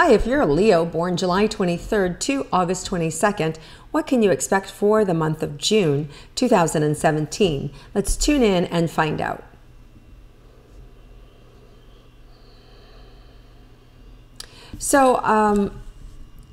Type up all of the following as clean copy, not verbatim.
Hi, if you're a Leo born July 23rd to August 22nd, what can you expect for the month of June 2017? Let's tune in and find out. So,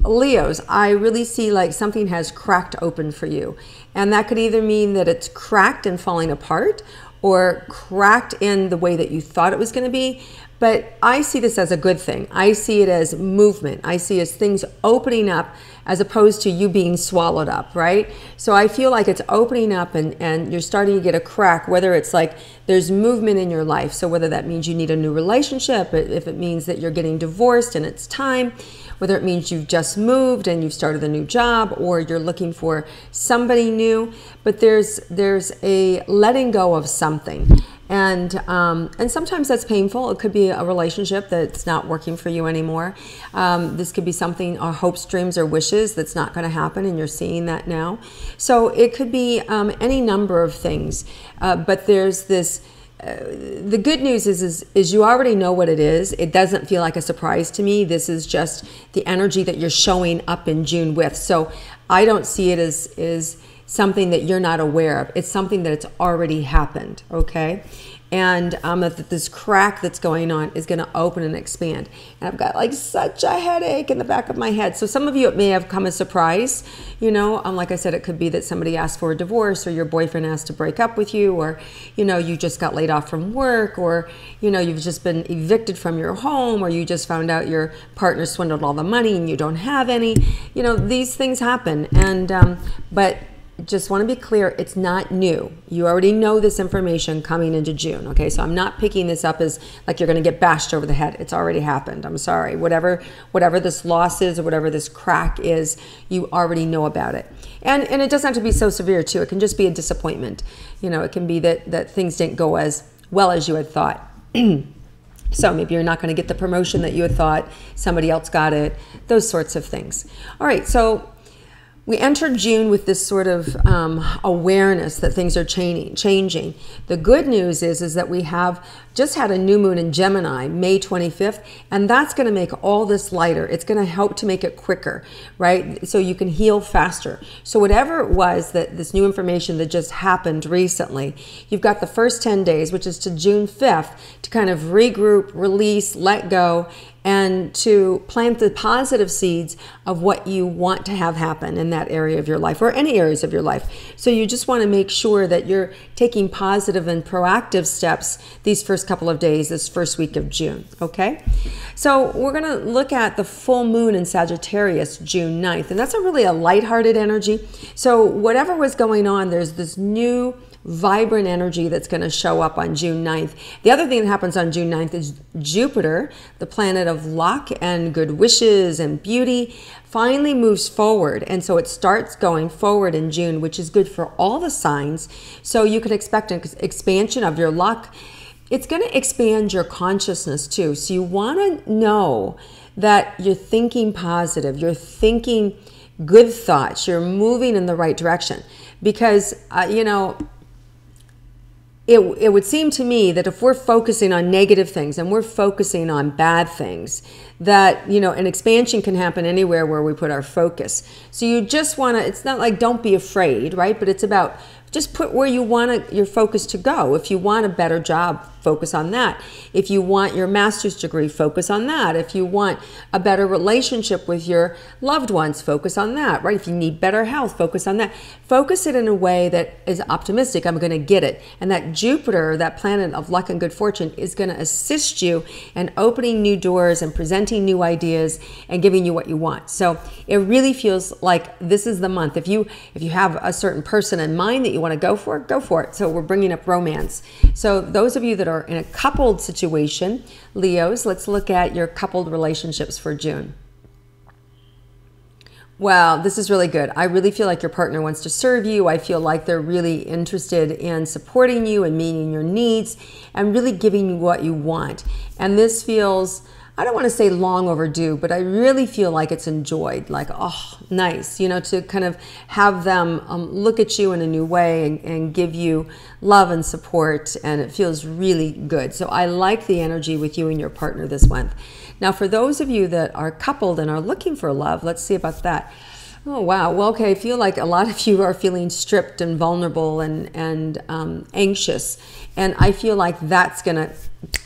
Leos, I really see like something has cracked open for you. And that could either mean that it's cracked and falling apart or cracked in the way that you thought it was going to be. But I see this as a good thing. I see it as movement. I see it as things opening up as opposed to you being swallowed up, right? So I feel like it's opening up and you're starting to get a crack, whether it's like there's movement in your life. So whether that means you need a new relationship, if it means that you're getting divorced and it's time, whether it means you've just moved and you've started a new job or you're looking for somebody new, but there's a letting go of something. And sometimes that's painful. It could be a relationship that's not working for you anymore. This could be something, hopes, dreams, or wishes that's not going to happen, and you're seeing that now. So it could be any number of things. But there's this. The good news is you already know what it is. It doesn't feel like a surprise to me. This is just the energy that you're showing up in June with. So I don't see it as something that you're not aware of. It's something that it's already happened, okay? And that this crack that's going on is going to open and expand. And I've got like such a headache in the back of my head. So some of you, it may have come as a surprise. You know, like I said, it could be that somebody asked for a divorce, or your boyfriend asked to break up with you, or, you know, you just got laid off from work, or, you know, you've just been evicted from your home, or you just found out your partner swindled all the money and you don't have any. You know, these things happen. And, but just want to be clear, it's not new. You already know this information coming into June, okay? So I'm not picking this up as like you're going to get bashed over the head. It's already happened. I'm sorry. Whatever this loss is or whatever this crack is, you already know about it. And it doesn't have to be so severe too. It can just be a disappointment. You know, it can be that things didn't go as well as you had thought. So maybe you're not going to get the promotion that you had thought, somebody else got it, those sorts of things. All right, so we entered June with this sort of awareness that things are changing. The good news is that we have just had a new moon in Gemini, May 25th, and that's going to make all this lighter. It's going to help to make it quicker, right? So you can heal faster. So whatever it was that this new information that just happened recently, you've got the first 10 days, which is to June 5th, to kind of regroup, release, let go, and to plant the positive seeds of what you want to have happen in that area of your life or any areas of your life. So you just want to make sure that you're taking positive and proactive steps these first couple of days, this first week of June, okay? So we're going to look at the full moon in Sagittarius, June 9th, and that's really a lighthearted energy. So whatever was going on, there's this new vibrant energy that's going to show up on June 9th. The other thing that happens on June 9th is Jupiter, the planet of luck and good wishes and beauty, finally moves forward. And so it starts going forward in June, which is good for all the signs. So you could expect an expansion of your luck. It's going to expand your consciousness too. So you want to know that you're thinking positive, you're thinking good thoughts, you're moving in the right direction. Because, you know, it would seem to me that if we're focusing on negative things and we're focusing on bad things, that, you know, an expansion can happen anywhere where we put our focus. So you just want to, it's not like don't be afraid, right? But it's about just put where you want your focus to go. If you want a better job, focus on that. If you want your master's degree, focus on that. If you want a better relationship with your loved ones, focus on that, right? If you need better health, focus on that. Focus it in a way that is optimistic. I'm going to get it. And that Jupiter, that planet of luck and good fortune, is going to assist you in opening new doors and presenting new ideas and giving you what you want. So it really feels like this is the month. If you have a certain person in mind that you want to go for it. So we're bringing up romance. So those of you that are in a coupled situation, Leos, let's look at your coupled relationships for June. Wow, this is really good. I really feel like your partner wants to serve you. I feel like they're really interested in supporting you and meeting your needs and really giving you what you want. And this feels I don't want to say long overdue, but I really feel like it's enjoyed, like, oh, nice, you know, to kind of have them look at you in a new way and give you love and support, and it feels really good. So I like the energy with you and your partner this month. Now, for those of you that are coupled and are looking for love, let's see about that. Oh, wow. Well, okay, I feel like a lot of you are feeling stripped and vulnerable and anxious. And I feel like that's going to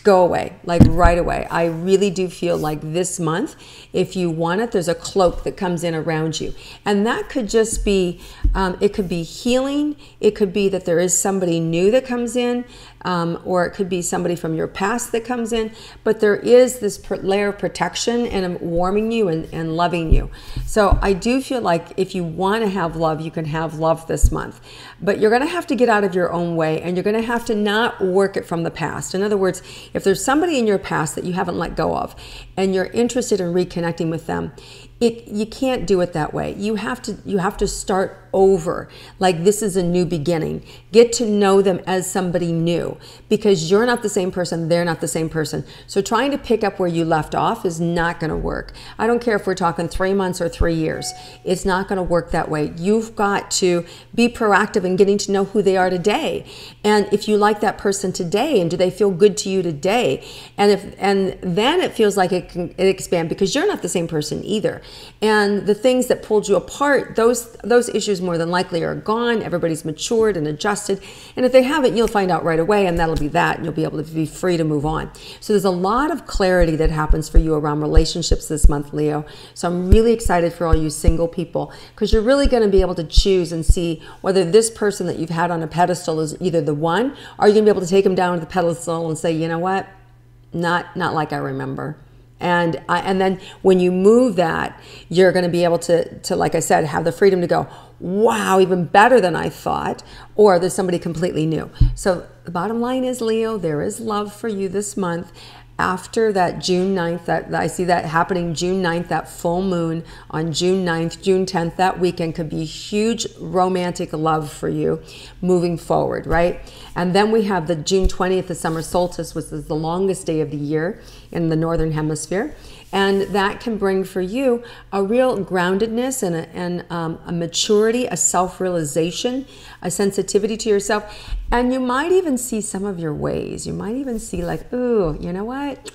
go away, like right away. I really do feel like this month, if you want it, there's a cloak that comes in around you. And that could just be, it could be healing. It could be that there is somebody new that comes in, or it could be somebody from your past that comes in. But there is this layer of protection and warming you and loving you. So I do feel like if you want to have love, you can have love this month. But you're going to have to get out of your own way, and you're going to have to not work it from the past. In other words, if there's somebody in your past that you haven't let go of and you're interested in reconnecting with them, you can't do it that way. You have to start over, like this is a new beginning. Get to know them as somebody new, because you're not the same person, they're not the same person. So trying to pick up where you left off is not going to work. I don't care if we're talking 3 months or 3 years. It's not going to work that way. You've got to be proactive in getting to know who they are today. And if you like that person today, and do they feel good to you today? And then it feels like it can expand, because you're not the same person either. And the things that pulled you apart, those issues more than likely are gone. Everybody's matured and adjusted. And if they haven't, you'll find out right away, and that'll be that. And you'll be able to be free to move on. So there's a lot of clarity that happens for you around relationships this month, Leo. So I'm really excited for all you single people, because you're really going to be able to choose and see whether this person that you've had on a pedestal is either the one, or you're going to be able to take them down to the pedestal and say, you know what, not like I remember. And then when you move that, you're going to be able to, like I said, have the freedom to go, wow, even better than I thought, or there's somebody completely new. So the bottom line is, Leo, there is love for you this month. After that June 9th, that I see that happening June 9th, that full moon on June 9th, June 10th, that weekend could be huge romantic love for you moving forward, right? And then we have the June 20th, the summer solstice, which is the longest day of the year in the northern hemisphere. And that can bring for you a real groundedness and a maturity, a self-realization, a sensitivity to yourself. And you might even see some of your ways. You might even see like, ooh, you know what?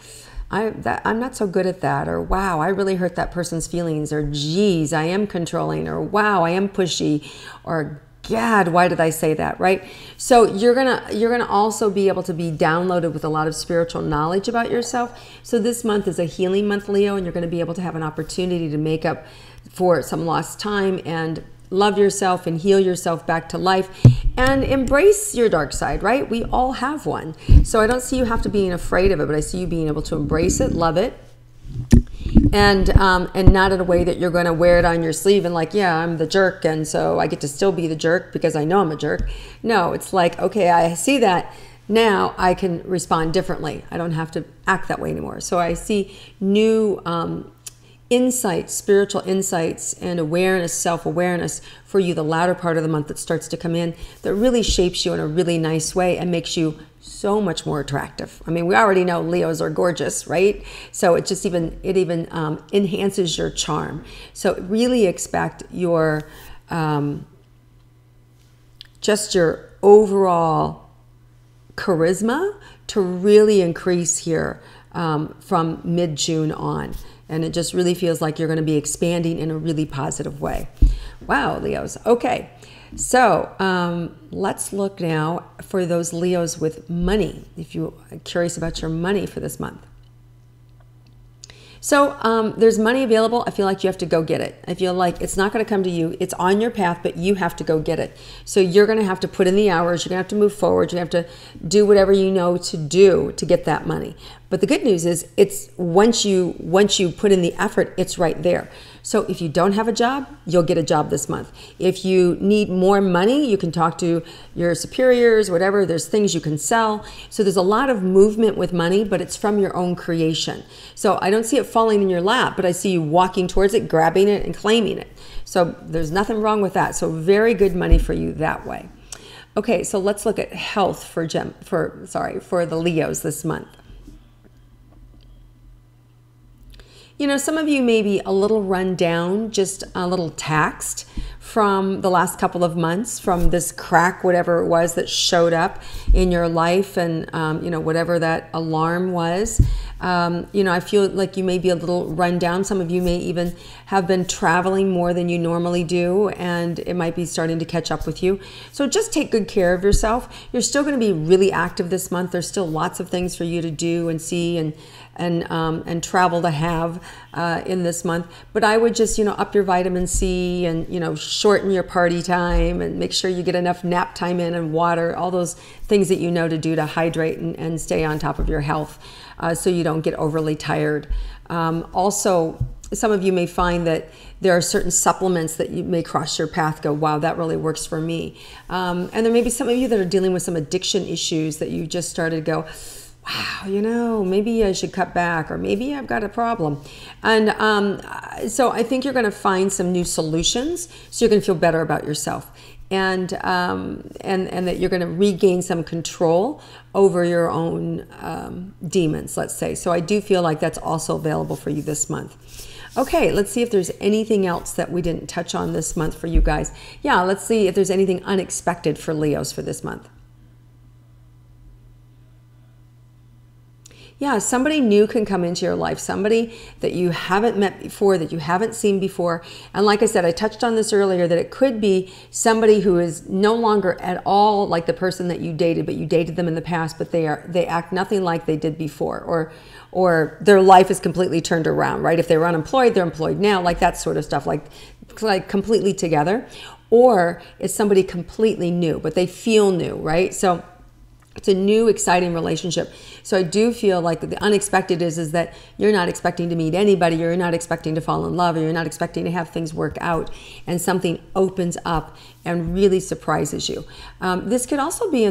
I'm not so good at that. Or wow, I really hurt that person's feelings. Or geez, I am controlling. Or wow, I am pushy. Or God, why did I say that, right? So you're gonna also be able to be downloaded with a lot of spiritual knowledge about yourself. So this month is a healing month, Leo, and you're gonna be able to have an opportunity to make up for some lost time and love yourself and heal yourself back to life and embrace your dark side, right? We all have one. So I don't see you have to being afraid of it, but I see you being able to embrace it, love it, and not in a way that you're going to wear it on your sleeve and like, yeah, I'm the jerk, and so I get to still be the jerk because I know I'm a jerk. No, it's like, okay, I see that. Now I can respond differently. I don't have to act that way anymore. So I see new insights, spiritual insights and awareness, self-awareness for you the latter part of the month that starts to come in that really shapes you in a really nice way and makes you so much more attractive. I mean, we already know Leos are gorgeous, right? So it just even enhances your charm. So really expect your just your overall charisma to really increase here from mid-June on. And it just really feels like you're going to be expanding in a really positive way. Wow, Leos. Okay, so let's look now for those Leos with money, if you're curious about your money for this month. So there's money available. I feel like you have to go get it. I feel like it's not going to come to you. It's on your path, but you have to go get it. So you're going to have to put in the hours. You're going to have to move forward. You have to do whatever you know to do to get that money. But the good news is it's once you put in the effort, it's right there. So if you don't have a job, you'll get a job this month. If you need more money, you can talk to your superiors, whatever. There's things you can sell. So there's a lot of movement with money, but it's from your own creation. So I don't see it falling in your lap, but I see you walking towards it, grabbing it, and claiming it. So there's nothing wrong with that. So very good money for you that way. Okay, so let's look at health for the Leos this month. You know, some of you may be a little run down, just a little taxed from the last couple of months, from this crack, whatever it was that showed up in your life, and you know, whatever that alarm was. You know, I feel like you may be a little run down. Some of you may even have been traveling more than you normally do, and it might be starting to catch up with you. So just take good care of yourself. You're still going to be really active this month. There's still lots of things for you to do and see and travel to have in this month. But I would just, you know, up your vitamin C and, you know, shorten your party time and make sure you get enough nap time in and water, all those things that you know to do to hydrate and stay on top of your health so you don't get overly tired. Also, some of you may find that there are certain supplements that you may cross your path, go, wow, that really works for me. And there may be some of you that are dealing with some addiction issues that you just started to go, wow, you know, maybe I should cut back, or maybe I've got a problem. And so I think you're going to find some new solutions, so you're going to feel better about yourself. And that you're going to regain some control over your own demons, let's say. So I do feel like that's also available for you this month. Okay, let's see if there's anything else that we didn't touch on this month for you guys. Yeah, let's see if there's anything unexpected for Leos for this month. Yeah, somebody new can come into your life, somebody that you haven't met before, that you haven't seen before. And like I said, I touched on this earlier, that it could be somebody who is no longer at all like the person that you dated, but you dated them in the past, but they act nothing like they did before, or their life is completely turned around, right? If they were unemployed, they're employed now, like that sort of stuff, like completely together. Or it's somebody completely new, but they feel new, right? So it's a new, exciting relationship. So I do feel like the unexpected is that you're not expecting to meet anybody, you're not expecting to fall in love, or you're not expecting to have things work out, and something opens up and really surprises you. This could also be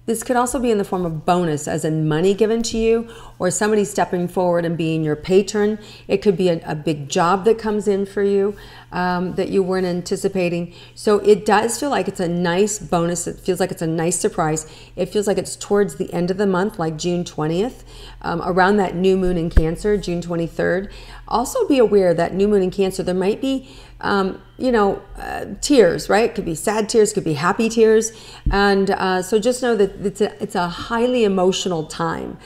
this could also be in the form of bonus, as in money given to you, or somebody stepping forward and being your patron. It could be a big job that comes in for you that you weren't anticipating. So it does feel like it's a nice bonus. It feels like it's a nice surprise. It feels like it's towards the end of the month, like June 20th, around that new moon in Cancer, June 23rd. Also be aware that new moon in Cancer, there might be you know, tears, right? It could be sad tears, could be happy tears. And so just know that it's a highly emotional time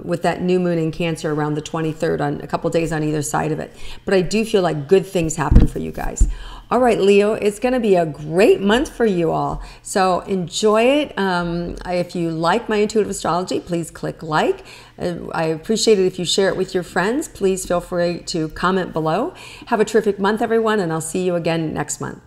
with that new moon in Cancer around the 23rd, on a couple days on either side of it. But I do feel like good things happen for you guys. All right, Leo, it's going to be a great month for you all. So enjoy it. If you like my intuitive astrology, please click like. I appreciate it if you share it with your friends. Please feel free to comment below. Have a terrific month, everyone, and I'll see you again next month.